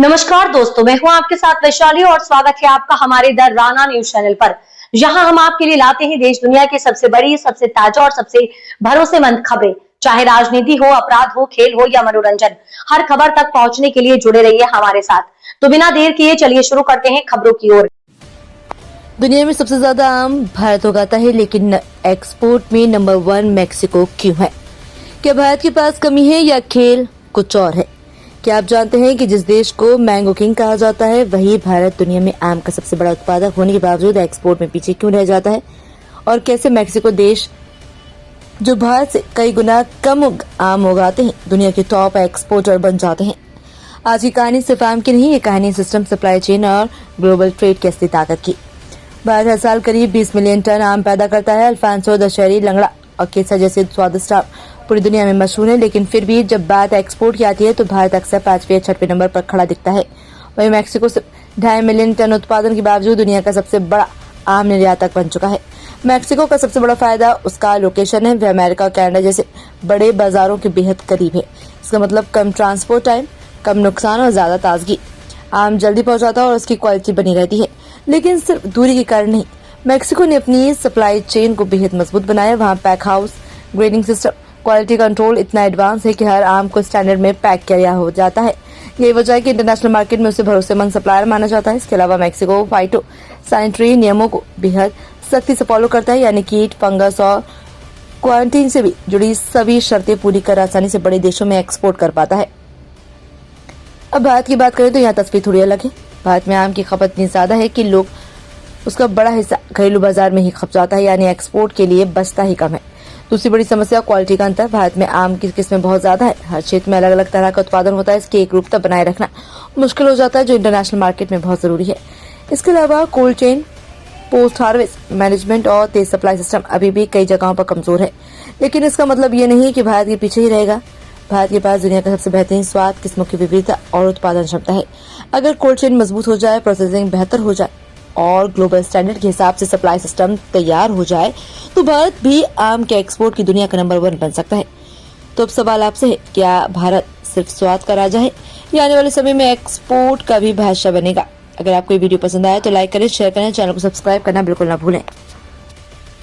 नमस्कार दोस्तों, मैं हूं आपके साथ वैशाली और स्वागत है आपका हमारे द राना न्यूज चैनल पर। जहां हम आपके लिए लाते हैं देश दुनिया की सबसे बड़ी, सबसे ताजा और सबसे भरोसेमंद खबरें। चाहे राजनीति हो, अपराध हो, खेल हो या मनोरंजन, हर खबर तक पहुंचने के लिए जुड़े रहिए हमारे साथ। तो बिना देर किए चलिए शुरू करते हैं खबरों की ओर। दुनिया में सबसे ज्यादा आम भारत उगाता है, लेकिन एक्सपोर्ट में नंबर 1 मेक्सिको क्यों है? क्या भारत के पास कमी है या खेल कुछ और है? क्या आप जानते हैं कि जिस देश को मैंगो किंग कहा जाता है, वही भारत दुनिया में आम का सबसे बड़ा उत्पादक होने के बावजूद एक्सपोर्ट में पीछे क्यों रह जाता है? और कैसे मेक्सिको देश, जो भारत से कई गुना कम आम उगाते हैं, दुनिया के टॉप एक्सपोर्टर बन जाते हैं? आज की कहानी सिर्फ आम की नहीं, ये कहानी सिस्टम, सप्लाई चेन और ग्लोबल ट्रेड की असली ताकत की। भारत हर साल करीब 20 मिलियन टन आम पैदा करता है। अल्फांसो, दशहरी, लंगड़ा और केसर जैसे स्वादिष्ट आम पूरी दुनिया में मशहूर है, लेकिन फिर भी जब बात एक्सपोर्ट की आती है तो भारत अक्सर 5वें या 6वें नंबर पर खड़ा दिखता है। वहीं मैक्सिको से 2.5 मिलियन टन उत्पादन के बावजूद दुनिया का सबसे बड़ा आम निर्यातक बन चुका है। मैक्सिको का सबसे बड़ा फायदा उसका लोकेशन है। वह अमेरिका और कनाडा जैसे बड़े बाजारों के बेहद करीब है। इसका मतलब कम ट्रांसपोर्ट टाइम, कम नुकसान और ज्यादा ताजगी। आम जल्दी पहुंचाता है और उसकी क्वालिटी बनी रहती है। लेकिन सिर्फ दूरी के कारण नहीं, मैक्सिको ने अपनी सप्लाई चेन को बेहद मजबूत बनाया। वहाँ pack house, grading system, quality control इतना एडवांस है कि हर आम को स्टैंडर्ड में पैक किया हो जाता है। यही वजह है कि इंटरनेशनल मार्केट में उसे भरोसेमंद सप्लायर माना जाता है। इसके अलावा मैक्सिको फाइटो सैनिटरी नियमों को बेहद सख्ती से फॉलो करता है, यानी कीट, फंगस और क्वारंटीन से भी जुड़ी सभी शर्तें पूरी कर आसानी से बड़े देशों में एक्सपोर्ट कर पाता है। अब भारत की बात करें तो यहाँ तस्वीर थोड़ी अलग है। भारत में आम की खपत इतनी ज्यादा है कि लोग उसका बड़ा हिस्सा घरेलू बाजार में ही खप जाता है, यानी एक्सपोर्ट के लिए बचता ही कम है। दूसरी बड़ी समस्या क्वालिटी का अंतर। भारत में आम की किस्में बहुत ज्यादा है। हर क्षेत्र में अलग अलग तरह का उत्पादन होता है। इसकी एक रूपता बनाए रखना मुश्किल हो जाता है, जो इंटरनेशनल मार्केट में बहुत जरूरी है। इसके अलावा cold chain, post harvest management और तेज सप्लाई सिस्टम अभी भी कई जगहों पर कमजोर है। लेकिन इसका मतलब ये नहीं कि भारत के पीछे ही रहेगा। भारत के पास दुनिया का सबसे बेहतरीन स्वाद, किस्मों की विविधता और उत्पादन क्षमता है। अगर कोल्ड चेन मजबूत हो जाए, प्रोसेसिंग बेहतर हो जाए और ग्लोबल स्टैंडर्ड के हिसाब से सप्लाई सिस्टम तैयार हो जाए, तो भारत भी आम के एक्सपोर्ट की दुनिया का नंबर 1 बन सकता है। तो अब सवाल आपसे है, क्या भारत सिर्फ स्वाद का राजा है या आने वाले समय में एक्सपोर्ट का भी बादशाह बनेगा? अगर आपको ये वीडियो पसंद आया तो लाइक करें, शेयर करें, चैनल को सब्सक्राइब करना बिल्कुल ना भूलें।